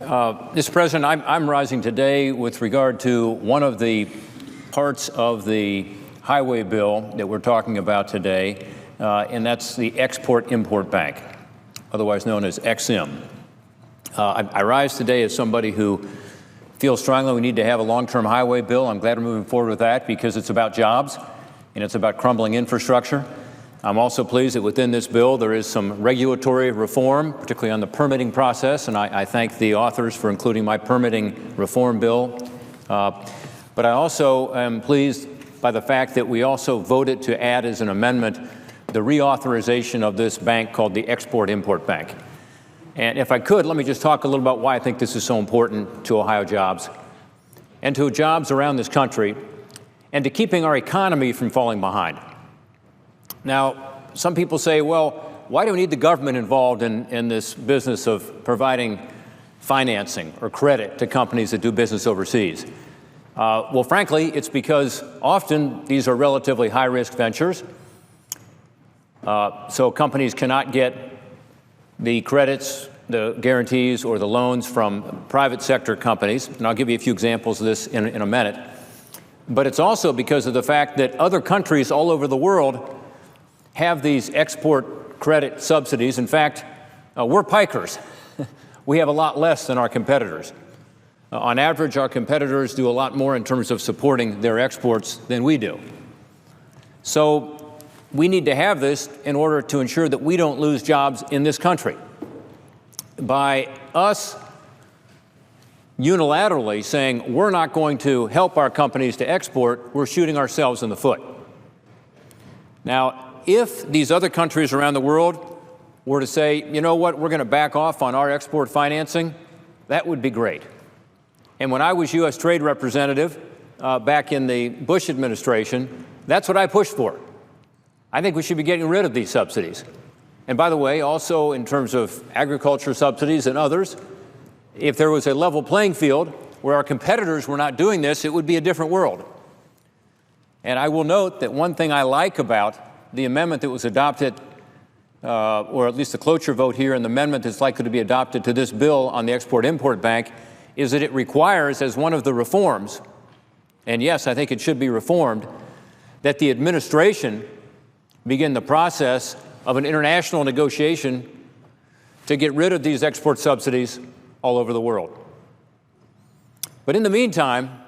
Mr. President, I'm rising today with regard to one of the parts of the highway bill that we're talking about today, and that's the Export-Import Bank, otherwise known as EXIM. I rise today as somebody who feels strongly we need to have a long-term highway bill. I'm glad we're moving forward with that because it's about jobs and it's about crumbling infrastructure. I'm also pleased that within this bill there is some regulatory reform, particularly on the permitting process, and I thank the authors for including my permitting reform bill. But I also am pleased by the fact that we also voted to add as an amendment the reauthorization of this bank called the Export-Import Bank. And if I could, let me just talk a little about why I think this is so important to Ohio jobs and to jobs around this country and to keeping our economy from falling behind. Now, some people say, well, why do we need the government involved in this business of providing financing or credit to companies that do business overseas? Well, frankly, it's because often these are relatively high-risk ventures, so companies cannot get the credits, the guarantees, or the loans from private sector companies, and I'll give you a few examples of this in a minute. But it's also because of the fact that other countries all over the world have these export credit subsidies. In fact, we're pikers. We have a lot less than our competitors. On average, our competitors do a lot more in terms of supporting their exports than we do. So we need to have this in order to ensure that we don't lose jobs in this country. By us unilaterally saying we're not going to help our companies to export, we're shooting ourselves in the foot. Now, if these other countries around the world were to say, you know what, we're going to back off on our export financing, that would be great. And when I was U.S. Trade Representative back in the Bush administration, that's what I pushed for. I think we should be getting rid of these subsidies. And by the way, also in terms of agriculture subsidies and others, if there was a level playing field where our competitors were not doing this, it would be a different world. And I will note that one thing I like about the amendment that was adopted, or at least the cloture vote here, and the amendment that's likely to be adopted to this bill on the Export-Import Bank, is that it requires, as one of the reforms, and yes, I think it should be reformed, that the administration begin the process of an international negotiation to get rid of these export subsidies all over the world. But in the meantime,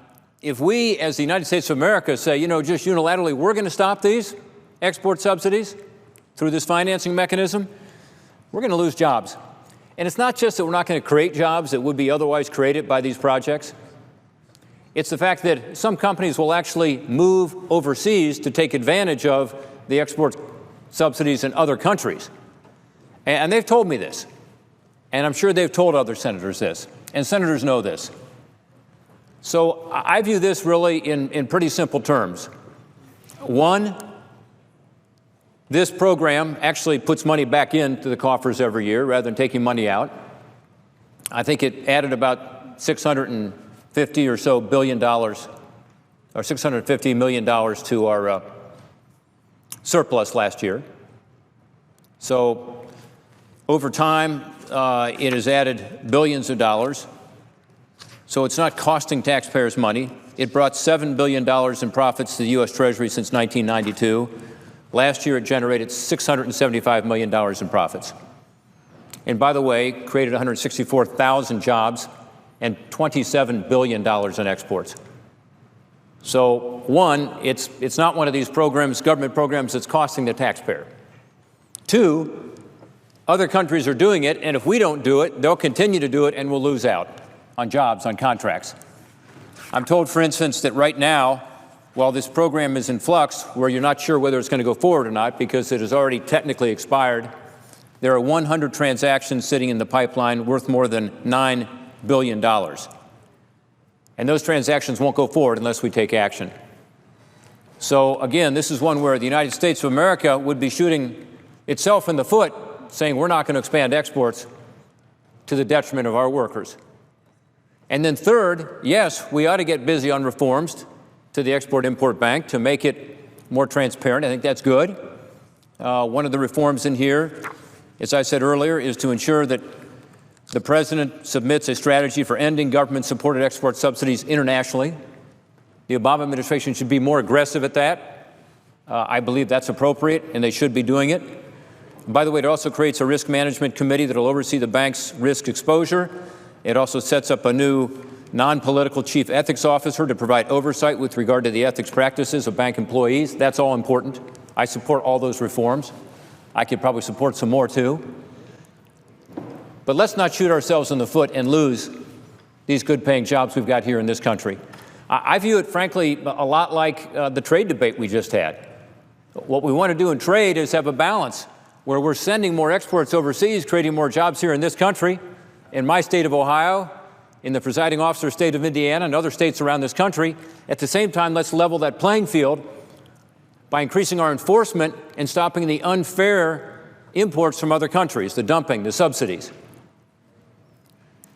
if we, as the United States of America, say, you know, just unilaterally, we're going to stop these export subsidies through this financing mechanism, we're going to lose jobs. And it's not just that we're not going to create jobs that would be otherwise created by these projects. It's the fact that some companies will actually move overseas to take advantage of the export subsidies in other countries. And they've told me this. And I'm sure they've told other senators this. And senators know this. So I view this really in pretty simple terms. One, this program actually puts money back into the coffers every year rather than taking money out. I think it added about $650 or so billion, or $650 million to our surplus last year. So over time, it has added billions of dollars. So it's not costing taxpayers money. It brought $7 billion in profits to the U.S. Treasury since 1992. Last year, it generated $675 million in profits. And by the way, created 164,000 jobs and $27 billion in exports. So one, it's not one of these programs, government programs, that's costing the taxpayer. Two, other countries are doing it, and if we don't do it, they'll continue to do it, and we'll lose out on jobs, on contracts. I'm told, for instance, that right now, while this program is in flux, where you're not sure whether it's going to go forward or not because it has already technically expired, there are 100 transactions sitting in the pipeline worth more than $9 billion. And those transactions won't go forward unless we take action. So again, this is one where the United States of America would be shooting itself in the foot, saying we're not going to expand exports to the detriment of our workers. And then third, yes, we ought to get busy on reforms to the Export-Import Bank to make it more transparent. I think that's good. One of the reforms in here, as I said earlier, is to ensure that The President submits a strategy for ending government-supported export subsidies internationally. The Obama administration should be more aggressive at that. I believe that's appropriate, and they should be doing it. By the way, it also creates a risk management committee that will oversee the bank's risk exposure. It also sets up a new non-political chief ethics officer to provide oversight with regard to the ethics practices of bank employees. That's all important. I support all those reforms. I could probably support some more, too. But let's not shoot ourselves in the foot and lose these good-paying jobs we've got here in this country. I view it, frankly, a lot like the trade debate we just had. What we want to do in trade is have a balance where we're sending more exports overseas, creating more jobs here in this country, in my state of Ohio, in the presiding officer's state of Indiana, and other states around this country. At the same time, let's level that playing field by increasing our enforcement and stopping the unfair imports from other countries, the dumping, the subsidies.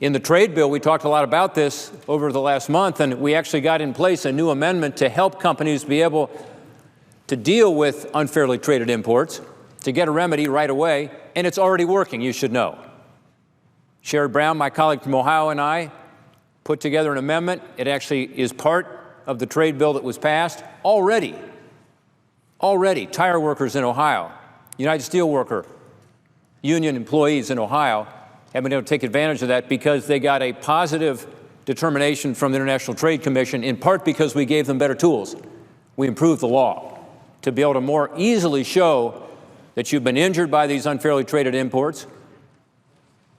In the trade bill, we talked a lot about this over the last month, and we actually got in place a new amendment to help companies be able to deal with unfairly traded imports, to get a remedy right away, and it's already working, you should know. Sherrod Brown, my colleague from Ohio, and I put together an amendment. It actually is part of the trade bill that was passed. Already, tire workers in Ohio, United Steelworker union employees in Ohio have been able to take advantage of that because they got a positive determination from the International Trade Commission, in part because we gave them better tools. We improved the law to be able to more easily show that you've been injured by these unfairly traded imports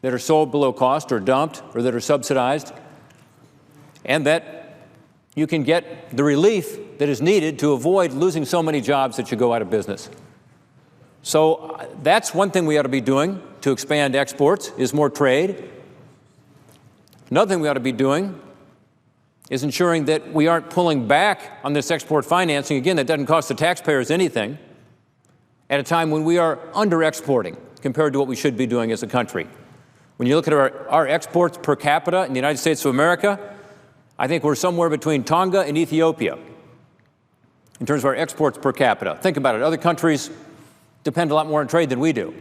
that are sold below cost or dumped or that are subsidized, and that you can get the relief that is needed to avoid losing so many jobs that you go out of business. So that's one thing we ought to be doing to expand exports, is more trade. Another thing we ought to be doing is ensuring that we aren't pulling back on this export financing. Again, that doesn't cost the taxpayers anything at a time when we are under-exporting compared to what we should be doing as a country. When you look at our exports per capita in the United States of America, I think we're somewhere between Tonga and Ethiopia in terms of our exports per capita. Think about it. Other countries depend a lot more on trade than we do.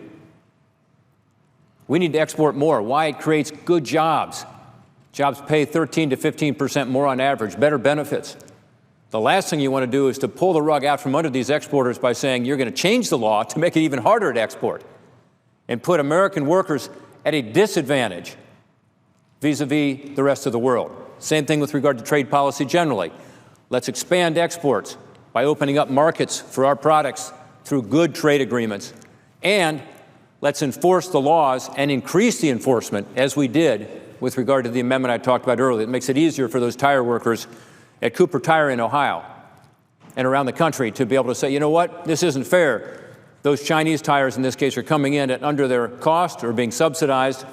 We need to export more. Why? It creates good jobs. Jobs pay 13 to 15% more on average, better benefits. The last thing you want to do is to pull the rug out from under these exporters by saying you're going to change the law to make it even harder to export and put American workers at a disadvantage vis-a-vis the rest of the world. Same thing with regard to trade policy generally. Let's expand exports by opening up markets for our products through good trade agreements, and let's enforce the laws and increase the enforcement, as we did with regard to the amendment I talked about earlier. It makes it easier for those tire workers at Cooper Tire in Ohio and around the country to be able to say, you know what, this isn't fair. Those Chinese tires, in this case, are coming in at under their cost or being subsidized,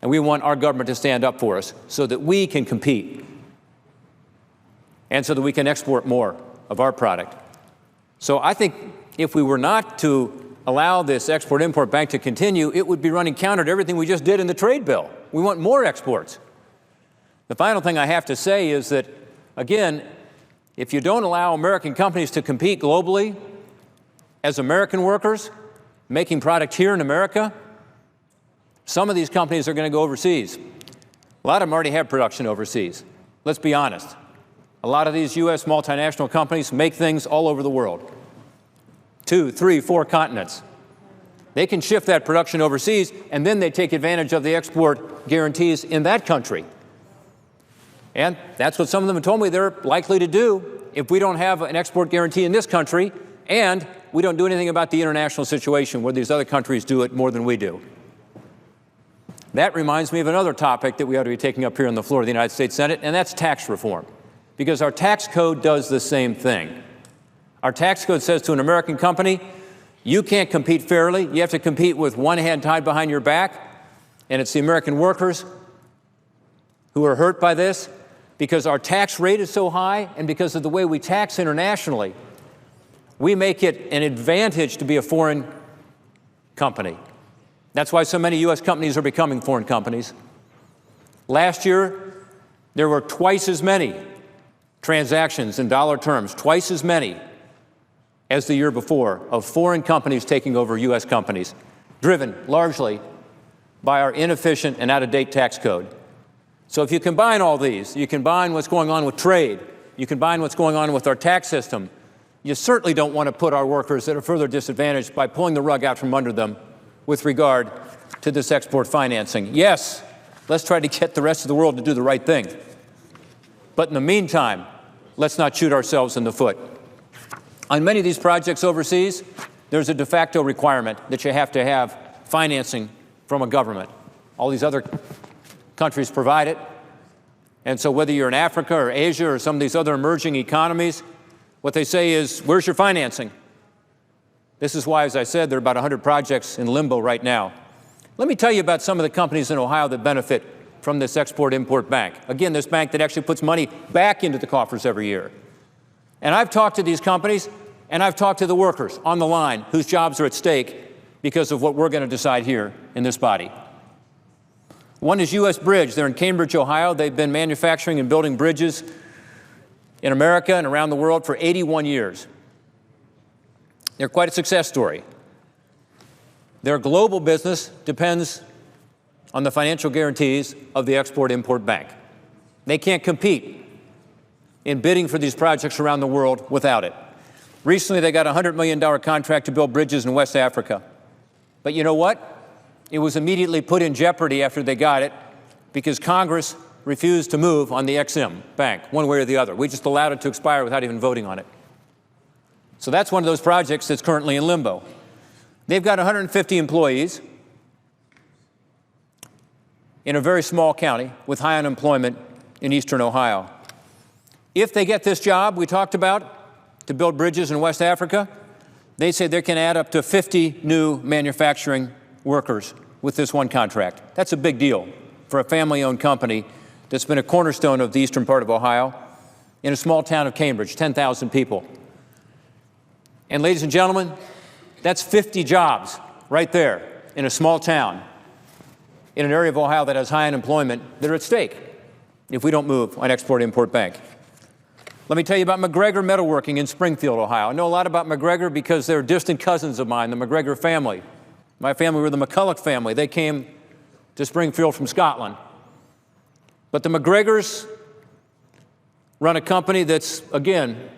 and we want our government to stand up for us so that we can compete and so that we can export more of our product. So I think if we were not to allow this Export-Import Bank to continue, it would be running counter to everything we just did in the trade bill. We want more exports. The final thing I have to say is that, again, if you don't allow American companies to compete globally as American workers, making product here in America, some of these companies are going to go overseas. A lot of them already have production overseas. Let's be honest. A lot of these U.S. multinational companies make things all over the world. 2, 3, 4 continents. They can shift that production overseas, and then they take advantage of the export guarantees in that country. And that's what some of them have told me they're likely to do if we don't have an export guarantee in this country and we don't do anything about the international situation where these other countries do it more than we do. That reminds me of another topic that we ought to be taking up here on the floor of the United States Senate, and that's tax reform, because our tax code does the same thing. Our tax code says to an American company, you can't compete fairly. You have to compete with one hand tied behind your back, and it's the American workers who are hurt by this because our tax rate is so high and because of the way we tax internationally. We make it an advantage to be a foreign company. That's why so many U.S. companies are becoming foreign companies. Last year, there were twice as many transactions in dollar terms, twice as many as the year before, of foreign companies taking over U.S. companies, driven largely by our inefficient and out-of-date tax code. So if you combine all these, you combine what's going on with trade, you combine what's going on with our tax system, you certainly don't want to put our workers at a further disadvantage by pulling the rug out from under them with regard to this export financing. Yes, let's try to get the rest of the world to do the right thing. But in the meantime, let's not shoot ourselves in the foot. On many of these projects overseas, there's a de facto requirement that you have to have financing from a government. All these other countries provide it. And so whether you're in Africa or Asia or some of these other emerging economies, what they say is, where's your financing? This is why, as I said, there are about 100 projects in limbo right now. Let me tell you about some of the companies in Ohio that benefit from this Export-Import Bank. Again, this bank that actually puts money back into the coffers every year. And I've talked to these companies, and I've talked to the workers on the line whose jobs are at stake because of what we're going to decide here in this body. One is U.S. Bridge. They're in Cambridge, Ohio. They've been manufacturing and building bridges in America and around the world for 81 years. They're quite a success story. Their global business depends on the financial guarantees of the Export-Import Bank. They can't compete in bidding for these projects around the world without it. Recently, they got a $100 million contract to build bridges in West Africa. But you know what? It was immediately put in jeopardy after they got it because Congress refused to move on the Ex-Im Bank, one way or the other. We just allowed it to expire without even voting on it. So that's one of those projects that's currently in limbo. They've got 150 employees in a very small county with high unemployment in eastern Ohio. If they get this job we talked about to build bridges in West Africa, they say they can add up to 50 new manufacturing workers with this one contract. That's a big deal for a family-owned company that's been a cornerstone of the eastern part of Ohio in a small town of Cambridge, 10,000 people. And ladies and gentlemen, that's 50 jobs right there in a small town in an area of Ohio that has high unemployment that are at stake if we don't move on Export-Import Bank. Let me tell you about McGregor Metalworking in Springfield, Ohio. I know a lot about McGregor because they're distant cousins of mine, the McGregor family. My family were the McCulloch family. They came to Springfield from Scotland. But the McGregors run a company that's, again,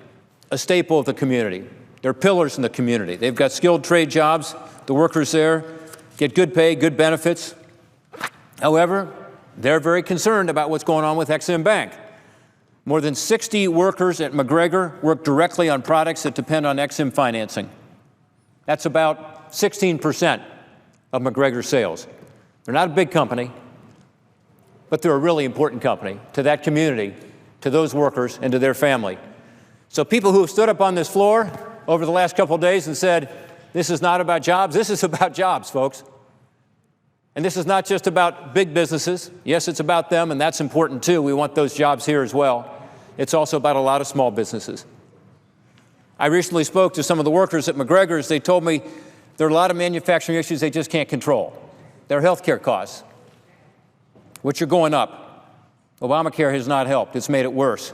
a staple of the community. They're pillars in the community. They've got skilled trade jobs. The workers there get good pay, good benefits. However, they're very concerned about what's going on with Ex-Im Bank. More than 60 workers at McGregor work directly on products that depend on Ex-Im financing. That's about 16% of McGregor's sales. They're not a big company, but they're a really important company to that community, to those workers, and to their family. So people who have stood up on this floor over the last couple of days and said, this is not about jobs, this is about jobs, folks. And this is not just about big businesses. Yes, it's about them, and that's important too. We want those jobs here as well. It's also about a lot of small businesses. I recently spoke to some of the workers at McGregor's. They told me there are a lot of manufacturing issues they just can't control. Their health care costs, which are going up. Obamacare has not helped. It's made it worse.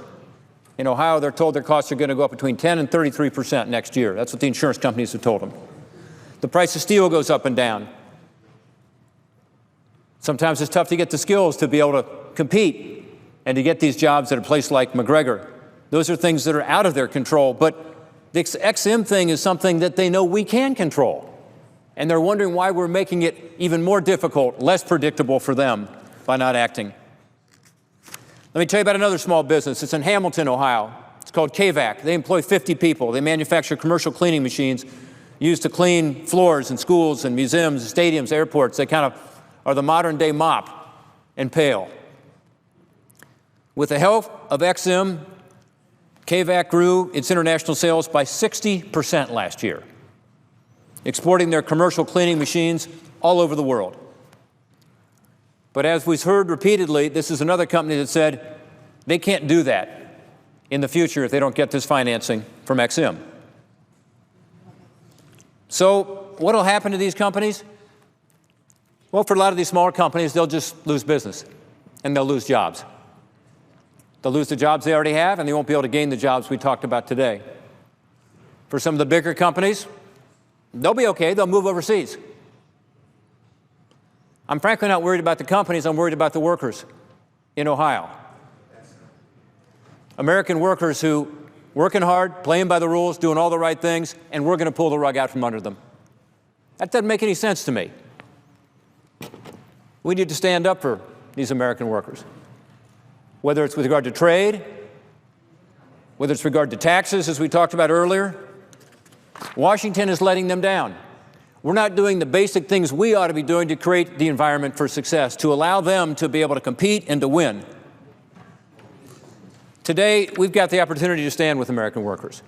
In Ohio, they're told their costs are going to go up between 10 and 33% next year. That's what the insurance companies have told them. The price of steel goes up and down. Sometimes it's tough to get the skills to be able to compete and to get these jobs at a place like McGregor. Those are things that are out of their control, but this Ex-Im thing is something that they know we can control. And they're wondering why we're making it even more difficult, less predictable for them by not acting. Let me tell you about another small business. It's in Hamilton, Ohio. It's called KVAC. They employ 50 people. They manufacture commercial cleaning machines used to clean floors in schools and museums, stadiums, airports. They kind of are the modern-day mop and pail. With the help of Ex-Im, KVAC grew its international sales by 60% last year, exporting their commercial cleaning machines all over the world. But as we've heard repeatedly, this is another company that said they can't do that in the future if they don't get this financing from Ex-Im. So what will happen to these companies? Well, for a lot of these smaller companies, they'll just lose business and they'll lose jobs. They'll lose the jobs they already have, and they won't be able to gain the jobs we talked about today. For some of the bigger companies, they'll be okay. They'll move overseas. I'm frankly not worried about the companies. I'm worried about the workers in Ohio. American workers who working hard, playing by the rules, doing all the right things, and we're going to pull the rug out from under them. That doesn't make any sense to me. We need to stand up for these American workers, whether it's with regard to trade, whether it's with regard to taxes, as we talked about earlier. Washington is letting them down. We're not doing the basic things we ought to be doing to create the environment for success, to allow them to be able to compete and to win. Today, we've got the opportunity to stand with American workers.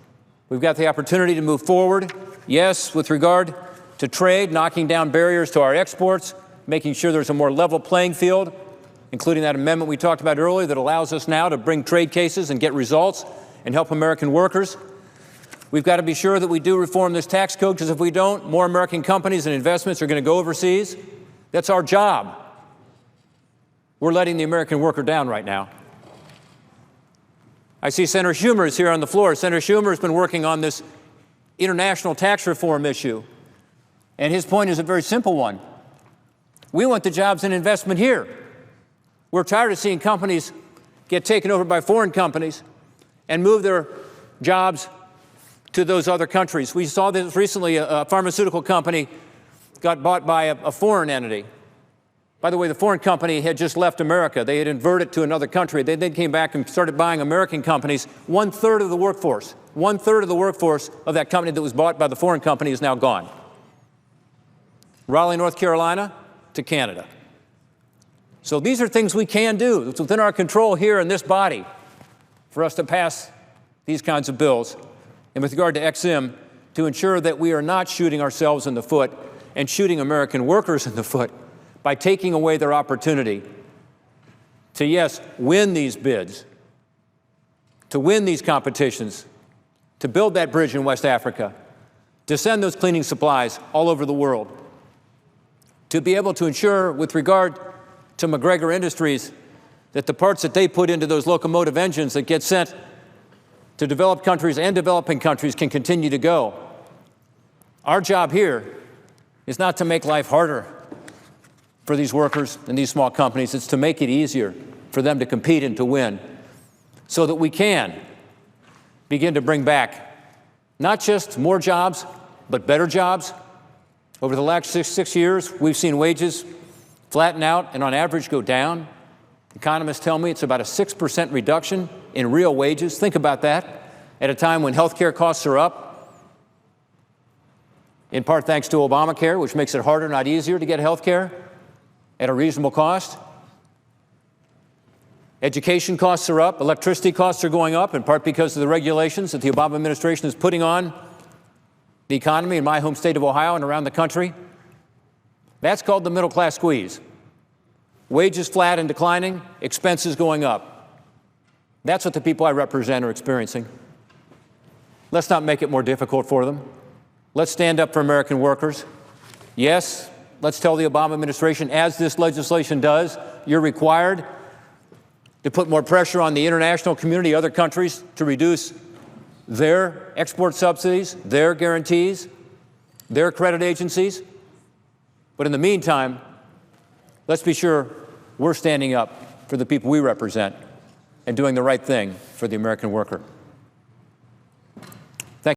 We've got the opportunity to move forward, yes, with regard to trade, knocking down barriers to our exports, making sure there's a more level playing field, including that amendment we talked about earlier that allows us now to bring trade cases and get results and help American workers. We've got to be sure that we do reform this tax code, because if we don't, more American companies and investments are going to go overseas. That's our job. We're letting the American worker down right now. I see Senator Schumer is here on the floor. Senator Schumer has been working on this international tax reform issue, and his point is a very simple one. We want the jobs and investment here. We're tired of seeing companies get taken over by foreign companies and move their jobs to those other countries. We saw this recently. A pharmaceutical company got bought by a foreign entity. By the way, the foreign company had just left America. They had inverted to another country. They then came back and started buying American companies. One-third of the workforce of that company that was bought by the foreign company is now gone. Raleigh, North Carolina to Canada. So these are things we can do. It's within our control here in this body for us to pass these kinds of bills. And with regard to XM, to ensure that we are not shooting ourselves in the foot and shooting American workers in the foot by taking away their opportunity to, yes, win these bids, to win these competitions, to build that bridge in West Africa, to send those cleaning supplies all over the world, to be able to ensure, with regard to McGregor Industries, that the parts that they put into those locomotive engines that get sent to developed countries and developing countries can continue to go. Our job here is not to make life harder for these workers and these small companies. It's to make it easier for them to compete and to win, so that we can begin to bring back not just more jobs, but better jobs. Over the last six years, we've seen wages flatten out and on average go down. Economists tell me it's about a 6% reduction in real wages. Think about that at a time when health care costs are up, in part thanks to Obamacare, which makes it harder, not easier, to get health care at a reasonable cost. Education costs are up. Electricity costs are going up, in part because of the regulations that the Obama administration is putting on the economy in my home state of Ohio and around the country. That's called the middle class squeeze. Wages flat and declining, expenses going up. That's what the people I represent are experiencing. Let's not make it more difficult for them. Let's stand up for American workers. Yes, let's tell the Obama administration, as this legislation does, you're required to put more pressure on the international community, other countries, to reduce their export subsidies, their guarantees, their credit agencies. But in the meantime, let's be sure we're standing up for the people we represent and doing the right thing for the American worker.